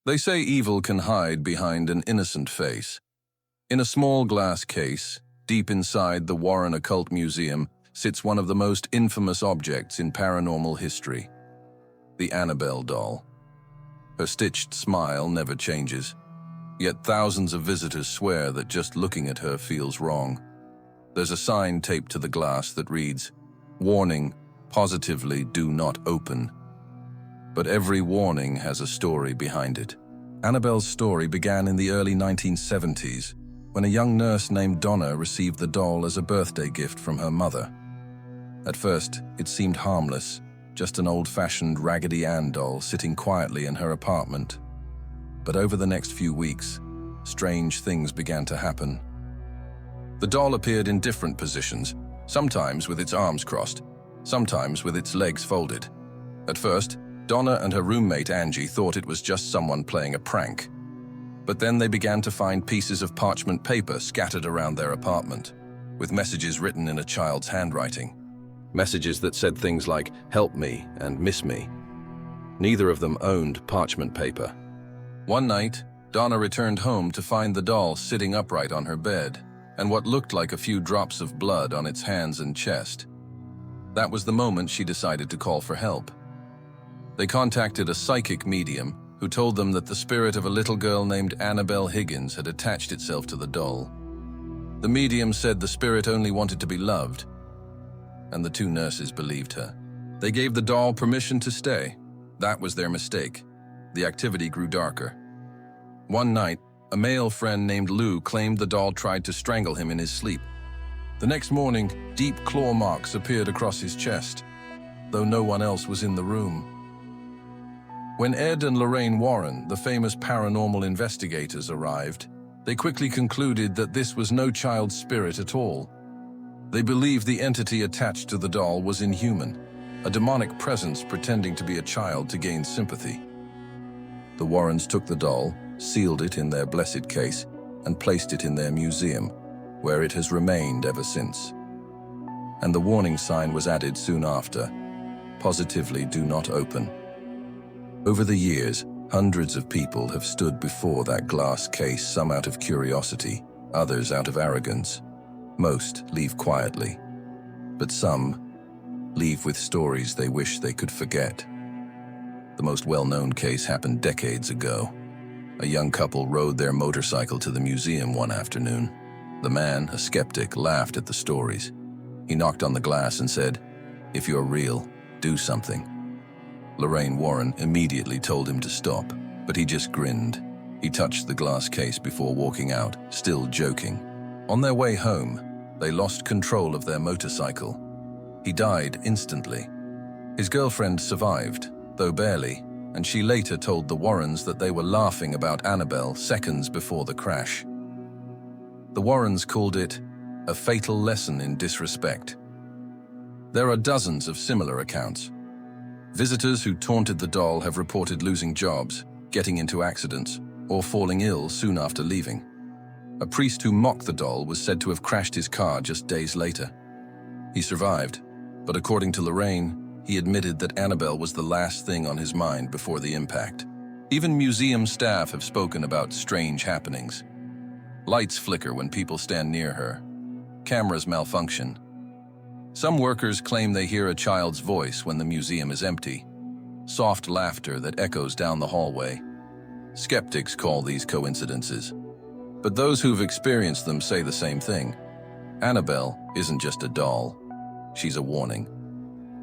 They say evil can hide behind an innocent face. In a small glass case, deep inside the Warren Occult Museum, sits one of the most infamous objects in paranormal history, the Annabelle doll. Her stitched smile never changes, yet thousands of visitors swear that just looking at her feels wrong. There's a sign taped to the glass that reads, "Warning, positively do not open." But every warning has a story behind it. Annabelle's story began in the early 1970s, when a young nurse named Donna received the doll as a birthday gift from her mother. At first, it seemed harmless, just an old-fashioned Raggedy Ann doll sitting quietly in her apartment. But over the next few weeks, strange things began to happen. The doll appeared in different positions, sometimes with its arms crossed, sometimes with its legs folded. At first, Donna and her roommate Angie thought it was just someone playing a prank. But then they began to find pieces of parchment paper scattered around their apartment, with messages written in a child's handwriting. Messages that said things like, "Help me" and "Miss me." Neither of them owned parchment paper. One night, Donna returned home to find the doll sitting upright on her bed, and what looked like a few drops of blood on its hands and chest. That was the moment she decided to call for help. They contacted a psychic medium who told them that the spirit of a little girl named Annabelle Higgins had attached itself to the doll. The medium said the spirit only wanted to be loved, and the two nurses believed her. They gave the doll permission to stay. That was their mistake. The activity grew darker. One night, a male friend named Lou claimed the doll tried to strangle him in his sleep. The next morning, deep claw marks appeared across his chest, though no one else was in the room. When Ed and Lorraine Warren, the famous paranormal investigators, arrived, they quickly concluded that this was no child's spirit at all. They believed the entity attached to the doll was inhuman, a demonic presence pretending to be a child to gain sympathy. The Warrens took the doll, sealed it in their blessed case, and placed it in their museum, where it has remained ever since. And the warning sign was added soon after, "Positively do not open." Over the years, hundreds of people have stood before that glass case, some out of curiosity, others out of arrogance. Most leave quietly, but some leave with stories they wish they could forget. The most well-known case happened decades ago. A young couple rode their motorcycle to the museum one afternoon. The man, a skeptic, laughed at the stories. He knocked on the glass and said, "If you're real, do something." Lorraine Warren immediately told him to stop, but he just grinned. He touched the glass case before walking out, still joking. On their way home, they lost control of their motorcycle. He died instantly. His girlfriend survived, though barely, and she later told the Warrens that they were laughing about Annabelle seconds before the crash. The Warrens called it a fatal lesson in disrespect. There are dozens of similar accounts. Visitors who taunted the doll have reported losing jobs, getting into accidents, or falling ill soon after leaving. A priest who mocked the doll was said to have crashed his car just days later. He survived, but according to Lorraine, he admitted that Annabelle was the last thing on his mind before the impact. Even museum staff have spoken about strange happenings. Lights flicker when people stand near her. Cameras malfunction. Some workers claim they hear a child's voice when the museum is empty. Soft laughter that echoes down the hallway. Skeptics call these coincidences. But those who've experienced them say the same thing. Annabelle isn't just a doll. She's a warning.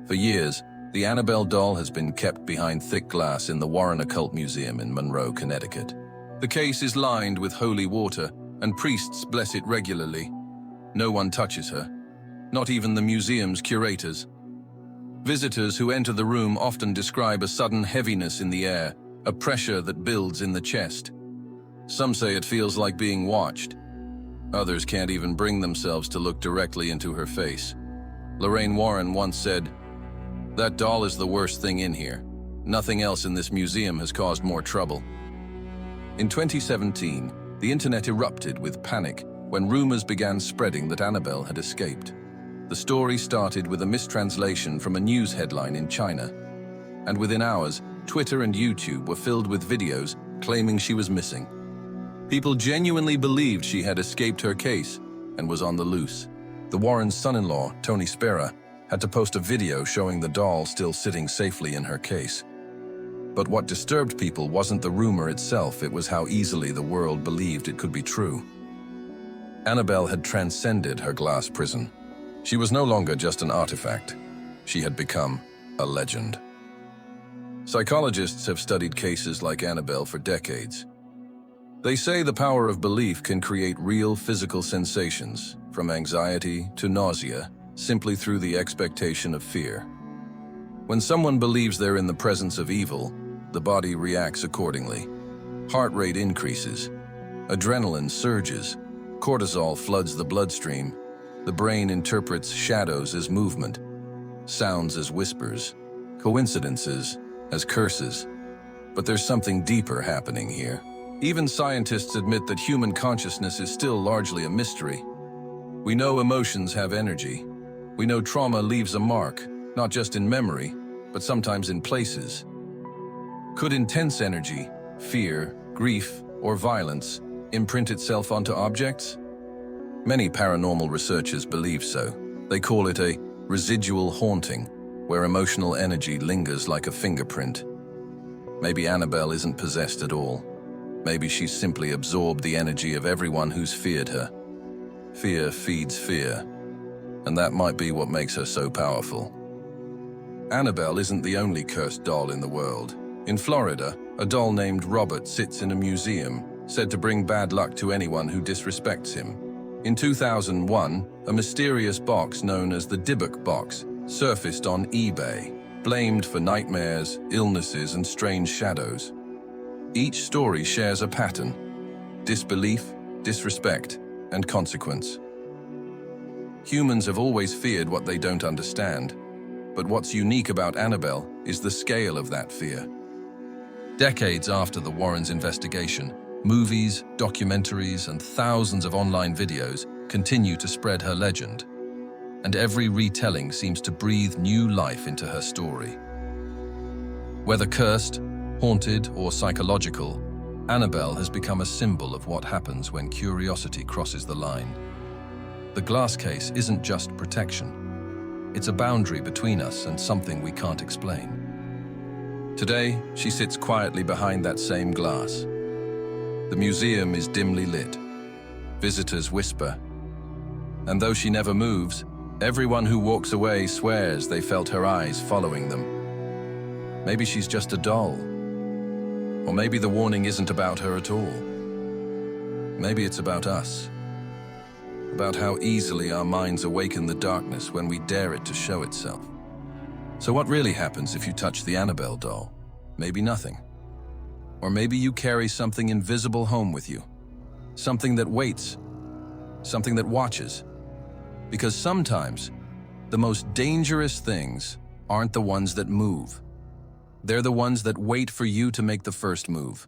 For years, the Annabelle doll has been kept behind thick glass in the Warren Occult Museum in Monroe, Connecticut. The case is lined with holy water, and priests bless it regularly. No one touches her. Not even the museum's curators. Visitors who enter the room often describe a sudden heaviness in the air, a pressure that builds in the chest. Some say it feels like being watched. Others can't even bring themselves to look directly into her face. Lorraine Warren once said, "That doll is the worst thing in here. Nothing else in this museum has caused more trouble." In 2017, the internet erupted with panic when rumors began spreading that Annabelle had escaped. The story started with a mistranslation from a news headline in China, and within hours, Twitter and YouTube were filled with videos claiming she was missing. People genuinely believed she had escaped her case and was on the loose. The Warrens' son-in-law, Tony Spera, had to post a video showing the doll still sitting safely in her case. But what disturbed people wasn't the rumor itself, it was how easily the world believed it could be true. Annabelle had transcended her glass prison. She was no longer just an artifact. She had become a legend. Psychologists have studied cases like Annabelle for decades. They say the power of belief can create real physical sensations, from anxiety to nausea, simply through the expectation of fear. When someone believes they're in the presence of evil, the body reacts accordingly. Heart rate increases, adrenaline surges, cortisol floods the bloodstream, the brain interprets shadows as movement, sounds as whispers, coincidences as curses. But there's something deeper happening here. Even scientists admit that human consciousness is still largely a mystery. We know emotions have energy. We know trauma leaves a mark, not just in memory, but sometimes in places. Could intense energy, fear, grief, or violence imprint itself onto objects? Many paranormal researchers believe so. They call it a residual haunting, where emotional energy lingers like a fingerprint. Maybe Annabelle isn't possessed at all. Maybe she's simply absorbed the energy of everyone who's feared her. Fear feeds fear, and that might be what makes her so powerful. Annabelle isn't the only cursed doll in the world. In Florida, a doll named Robert sits in a museum, said to bring bad luck to anyone who disrespects him. In 2001, a mysterious box known as the Dybbuk box surfaced on eBay, blamed for nightmares, illnesses, and strange shadows. Each story shares a pattern: disbelief, disrespect, and consequence. Humans have always feared what they don't understand, but what's unique about Annabelle is the scale of that fear. Decades after the Warrens' investigation, movies, documentaries, and thousands of online videos continue to spread her legend, and every retelling seems to breathe new life into her story. Whether cursed, haunted, or psychological, Annabelle has become a symbol of what happens when curiosity crosses the line. The glass case isn't just protection. It's a boundary between us and something we can't explain. Today, she sits quietly behind that same glass. The museum is dimly lit. Visitors whisper. And though she never moves, everyone who walks away swears they felt her eyes following them. Maybe she's just a doll. Or maybe the warning isn't about her at all. Maybe it's about us. About how easily our minds awaken the darkness when we dare it to show itself. So what really happens if you touch the Annabelle doll? Maybe nothing. Or maybe you carry something invisible home with you. Something that waits. Something that watches. Because sometimes, the most dangerous things aren't the ones that move. They're the ones that wait for you to make the first move.